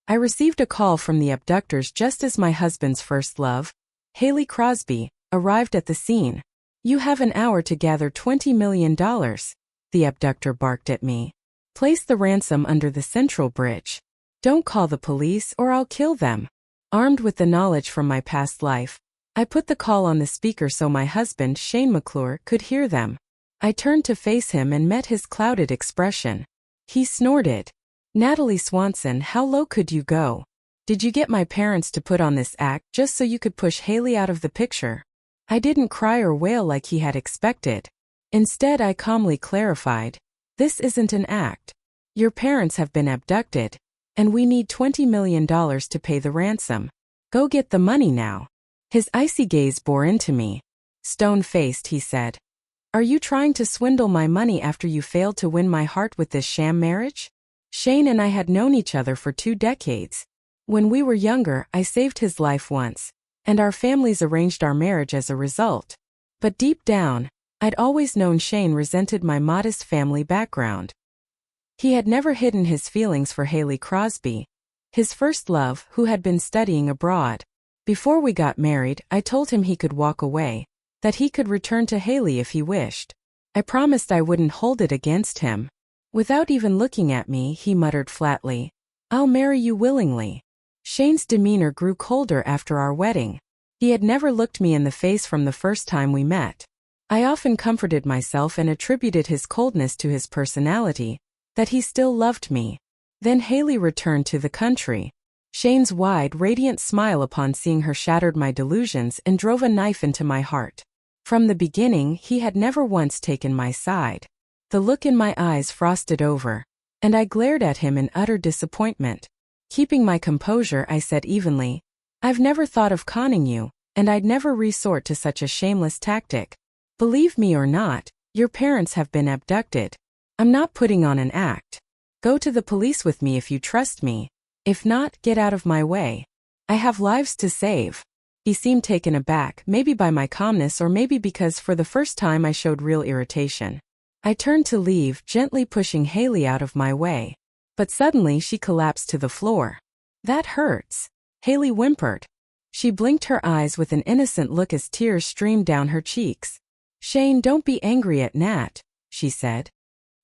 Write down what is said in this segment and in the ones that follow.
I received a call from the abductors just as my husband's first love, Hailey Crosby, arrived at the scene. "You have an hour to gather $20 million, the abductor barked at me. "Place the ransom under the central bridge. Don't call the police or I'll kill them." Armed with the knowledge from my past life, I put the call on the speaker so my husband, Shane McClure, could hear them. I turned to face him and met his clouded expression. He snorted. "Natalie Swanson, how low could you go? Did you get my parents to put on this act just so you could push Hailey out of the picture?" I didn't cry or wail like he had expected. Instead, I calmly clarified, "This isn't an act. Your parents have been abducted, and we need $20 million to pay the ransom. Go get the money now." His icy gaze bore into me. Stone-faced, he said, "Are you trying to swindle my money after you failed to win my heart with this sham marriage?" Shane and I had known each other for 2 decades. When we were younger, I saved his life once, and our families arranged our marriage as a result. But deep down, I'd always known Shane resented my modest family background. He had never hidden his feelings for Hailey Crosby, his first love, who had been studying abroad. Before we got married, I told him he could walk away, that he could return to Hailey if he wished. I promised I wouldn't hold it against him. Without even looking at me, he muttered flatly, "I'll marry you willingly." Shane's demeanor grew colder after our wedding. He had never looked me in the face from the first time we met. I often comforted myself and attributed his coldness to his personality, that he still loved me. Then Hailey returned to the country. Shane's wide, radiant smile upon seeing her shattered my delusions and drove a knife into my heart. From the beginning, he had never once taken my side. The look in my eyes frosted over, and I glared at him in utter disappointment. Keeping my composure, I said evenly, "I've never thought of conning you, and I'd never resort to such a shameless tactic. Believe me or not, your parents have been abducted. I'm not putting on an act. Go to the police with me if you trust me. If not, get out of my way. I have lives to save." He seemed taken aback, maybe by my calmness or maybe because for the first time I showed real irritation. I turned to leave, gently pushing Hailey out of my way. But suddenly she collapsed to the floor. "That hurts," Hailey whimpered. She blinked her eyes with an innocent look as tears streamed down her cheeks. "Shane, don't be angry at Nat," she said.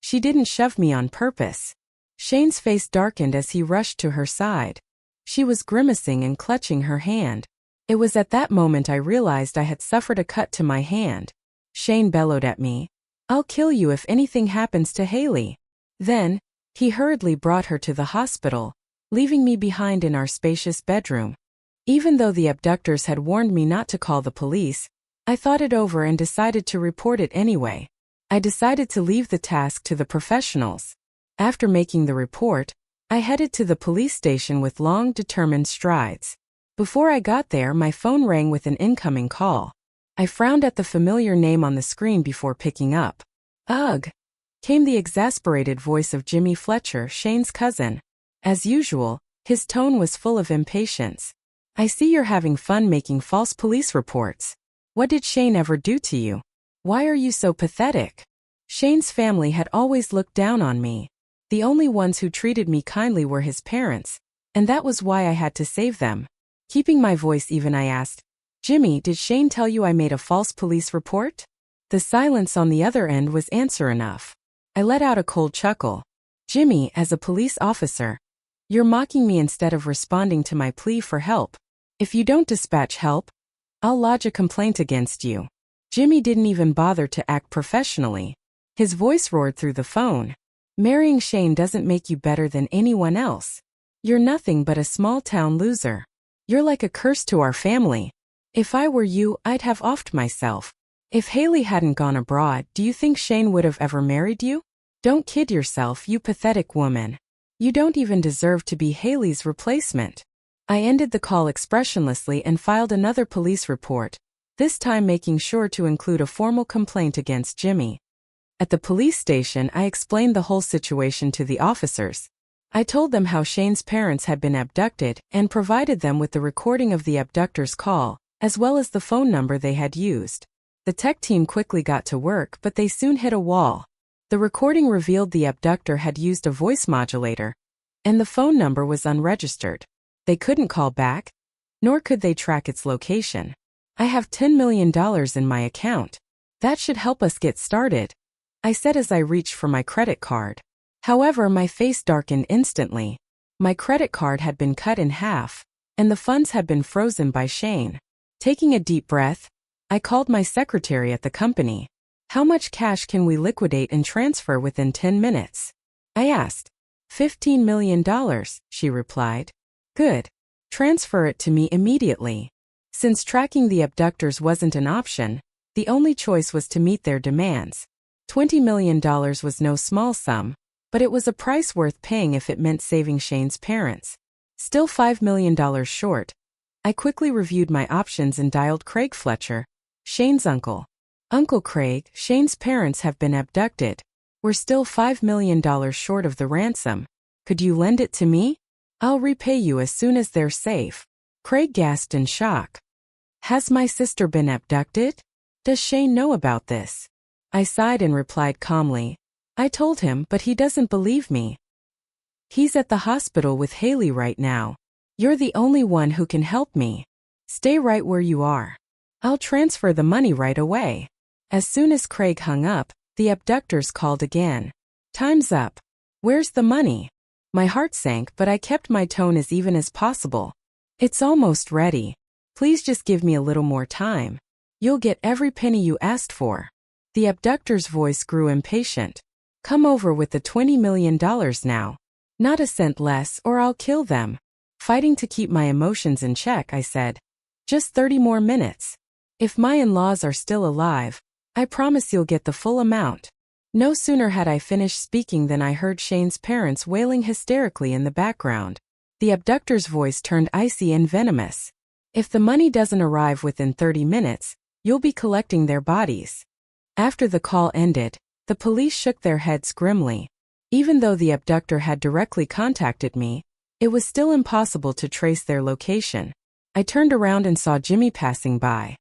"She didn't shove me on purpose." Shane's face darkened as he rushed to her side. She was grimacing and clutching her hand. It was at that moment I realized I had suffered a cut to my hand. Shane bellowed at me, "I'll kill you if anything happens to Hailey." Then, he hurriedly brought her to the hospital, leaving me behind in our spacious bedroom. Even though the abductors had warned me not to call the police, I thought it over and decided to report it anyway. I decided to leave the task to the professionals. After making the report, I headed to the police station with long, determined strides. Before I got there, my phone rang with an incoming call. I frowned at the familiar name on the screen before picking up. "Ugh," came the exasperated voice of Jimmy Fletcher, Shane's cousin. As usual, his tone was full of impatience. "I see you're having fun making false police reports. What did Shane ever do to you? Why are you so pathetic?" Shane's family had always looked down on me. The only ones who treated me kindly were his parents, and that was why I had to save them. Keeping my voice even, I asked, "Jimmy, did Shane tell you I made a false police report?" The silence on the other end was answer enough. I let out a cold chuckle. "Jimmy, as a police officer, you're mocking me instead of responding to my plea for help. If you don't dispatch help, I'll lodge a complaint against you." Jimmy didn't even bother to act professionally. His voice roared through the phone. "Marrying Shane doesn't make you better than anyone else. You're nothing but a small-town loser. You're like a curse to our family. If I were you, I'd have offed myself. If Hailey hadn't gone abroad, do you think Shane would have ever married you? Don't kid yourself, you pathetic woman. You don't even deserve to be Hailey's replacement." I ended the call expressionlessly and filed another police report, this time making sure to include a formal complaint against Jimmy. At the police station, I explained the whole situation to the officers. I told them how Shane's parents had been abducted and provided them with the recording of the abductor's call, as well as the phone number they had used. The tech team quickly got to work, but they soon hit a wall. The recording revealed the abductor had used a voice modulator, and the phone number was unregistered. They couldn't call back, nor could they track its location. I have $10 million in my account. That should help us get started, I said as I reached for my credit card. However, my face darkened instantly. My credit card had been cut in half, and the funds had been frozen by Shane. Taking a deep breath, I called my secretary at the company. How much cash can we liquidate and transfer within 10 minutes? I asked. $15 million, she replied. Good. Transfer it to me immediately. Since tracking the abductors wasn't an option, the only choice was to meet their demands. $20 million was no small sum, but it was a price worth paying if it meant saving Shane's parents. Still $5 million short, I quickly reviewed my options and dialed Craig Fletcher, Shane's uncle. Uncle Craig, Shane's parents have been abducted. We're still $5 million short of the ransom. Could you lend it to me? I'll repay you as soon as they're safe. Craig gasped in shock. Has my sister been abducted? Does Shane know about this? I sighed and replied calmly. I told him, but he doesn't believe me. He's at the hospital with Hailey right now. You're the only one who can help me. Stay right where you are. I'll transfer the money right away. As soon as Craig hung up, the abductors called again. Time's up. Where's the money? My heart sank, but I kept my tone as even as possible. It's almost ready. Please just give me a little more time. You'll get every penny you asked for. The abductor's voice grew impatient. Come over with the $20 million now. Not a cent less or I'll kill them. Fighting to keep my emotions in check, I said. Just 30 more minutes. If my in-laws are still alive, I promise you'll get the full amount. No sooner had I finished speaking than I heard Shane's parents wailing hysterically in the background. The abductor's voice turned icy and venomous. If the money doesn't arrive within 30 minutes, you'll be collecting their bodies. After the call ended, the police shook their heads grimly. Even though the abductor had directly contacted me, it was still impossible to trace their location. I turned around and saw Jimmy passing by.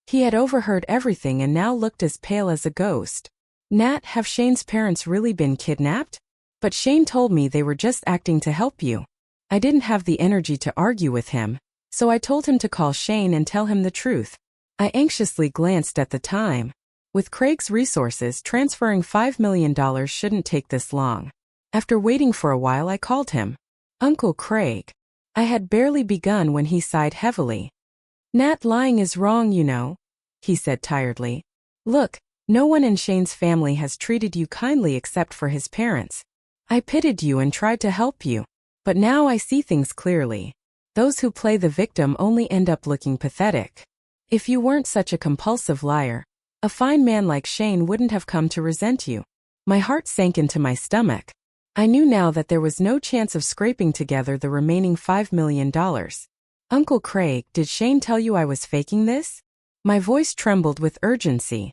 He had overheard everything and now looked as pale as a ghost. Nat, have Shane's parents really been kidnapped? But Shane told me they were just acting to help you. I didn't have the energy to argue with him, so I told him to call Shane and tell him the truth. I anxiously glanced at the time. With Craig's resources, transferring $5 million shouldn't take this long. After waiting for a while, I called him. Uncle Craig. I had barely begun when he sighed heavily. Nat, lying is wrong, you know, he said tiredly. Look, no one in Shane's family has treated you kindly except for his parents. I pitied you and tried to help you. But now I see things clearly. Those who play the victim only end up looking pathetic. If you weren't such a compulsive liar, a fine man like Shane wouldn't have come to resent you. My heart sank into my stomach. I knew now that there was no chance of scraping together the remaining $5 million. Uncle Craig, did Shane tell you I was faking this? My voice trembled with urgency.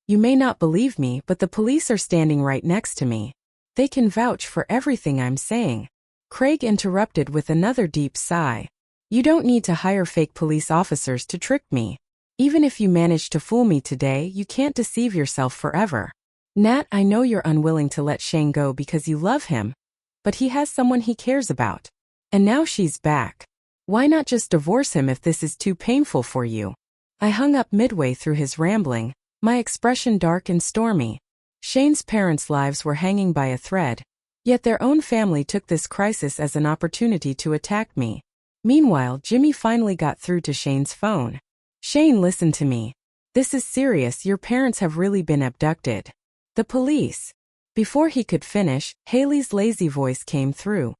You may not believe me, but the police are standing right next to me. They can vouch for everything I'm saying. Craig interrupted with another deep sigh. You don't need to hire fake police officers to trick me. Even if you manage to fool me today, you can't deceive yourself forever. Nat, I know you're unwilling to let Shane go because you love him, but he has someone he cares about. And now she's back. Why not just divorce him if this is too painful for you? I hung up midway through his rambling, my expression dark and stormy. Shane's parents' lives were hanging by a thread, yet their own family took this crisis as an opportunity to attack me. Meanwhile, Jimmy finally got through to Shane's phone. Shane, listen to me. This is serious, your parents have really been abducted. The police. Before he could finish, Hailey's lazy voice came through.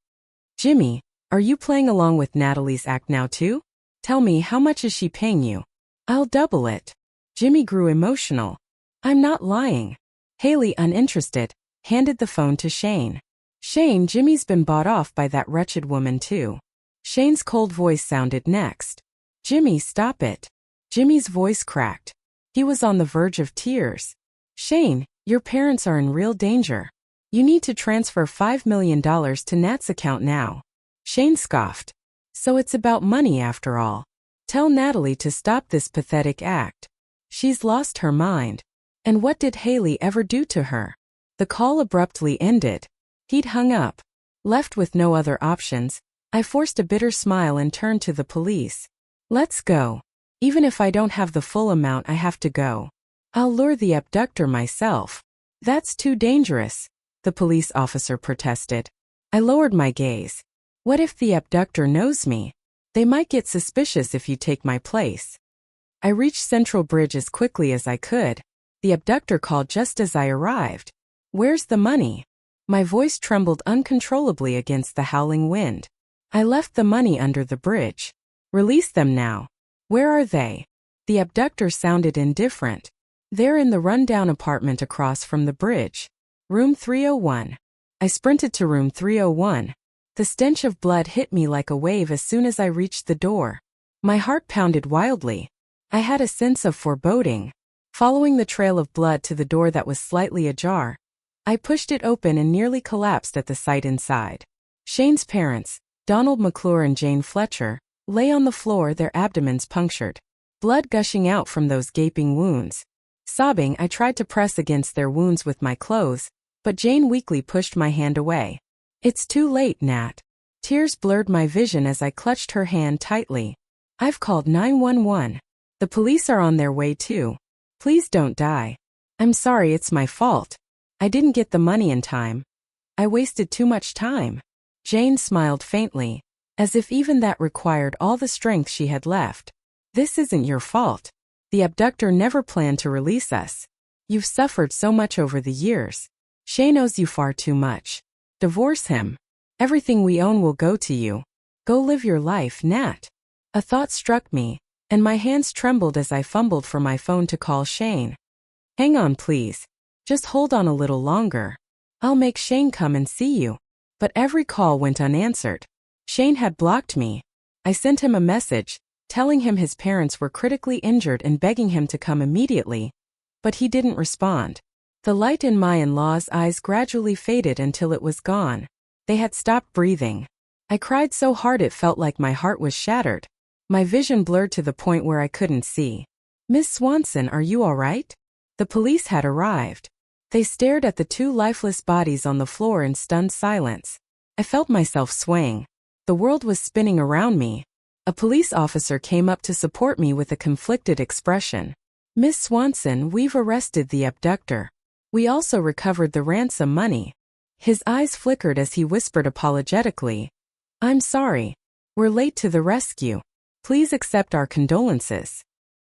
Jimmy, are you playing along with Natalie's act now too? Tell me, how much is she paying you? I'll double it. Jimmy grew emotional. I'm not lying. Hailey, uninterested, handed the phone to Shane. Shane, Jimmy's been bought off by that wretched woman too. Shane's cold voice sounded next. Jimmy, stop it. Jimmy's voice cracked. He was on the verge of tears. Shane, your parents are in real danger. You need to transfer $5 million to Nat's account now. Shane scoffed. So it's about money after all. Tell Natalie to stop this pathetic act. She's lost her mind. And what did Hailey ever do to her? The call abruptly ended. He'd hung up. Left with no other options, I forced a bitter smile and turned to the police. Let's go. Even if I don't have the full amount, I have to go. I'll lure the abductor myself. That's too dangerous, the police officer protested. I lowered my gaze. What if the abductor knows me? They might get suspicious if you take my place. I reached Central Bridge as quickly as I could. The abductor called just as I arrived. Where's the money? My voice trembled uncontrollably against the howling wind. I left the money under the bridge. Release them now. Where are they? The abductor sounded indifferent. They're in the rundown apartment across from the bridge. Room 301. I sprinted to room 301. The stench of blood hit me like a wave as soon as I reached the door. My heart pounded wildly. I had a sense of foreboding. Following the trail of blood to the door that was slightly ajar, I pushed it open and nearly collapsed at the sight inside. Shane's parents, Donald McClure and Jane Fletcher, lay on the floor, their abdomens punctured, blood gushing out from those gaping wounds. Sobbing, I tried to press against their wounds with my clothes, but Jane weakly pushed my hand away. It's too late, Nat. Tears blurred my vision as I clutched her hand tightly. I've called 911. The police are on their way too. Please don't die. I'm sorry, it's my fault. I didn't get the money in time. I wasted too much time. Jane smiled faintly, as if even that required all the strength she had left. This isn't your fault. The abductor never planned to release us. You've suffered so much over the years. Shane owes you far too much. Divorce him. Everything we own will go to you. Go live your life, Nat. A thought struck me, and my hands trembled as I fumbled for my phone to call Shane. Hang on, please. Just hold on a little longer. I'll make Shane come and see you. But every call went unanswered. Shane had blocked me. I sent him a message, telling him his parents were critically injured and begging him to come immediately. But he didn't respond. The light in my in-law's eyes gradually faded until it was gone. They had stopped breathing. I cried so hard it felt like my heart was shattered. My vision blurred to the point where I couldn't see. Miss Swanson, are you all right? The police had arrived. They stared at the two lifeless bodies on the floor in stunned silence. I felt myself swaying. The world was spinning around me. A police officer came up to support me with a conflicted expression. Miss Swanson, we've arrested the abductor. We also recovered the ransom money. His eyes flickered as he whispered apologetically. I'm sorry. We're late to the rescue. Please accept our condolences.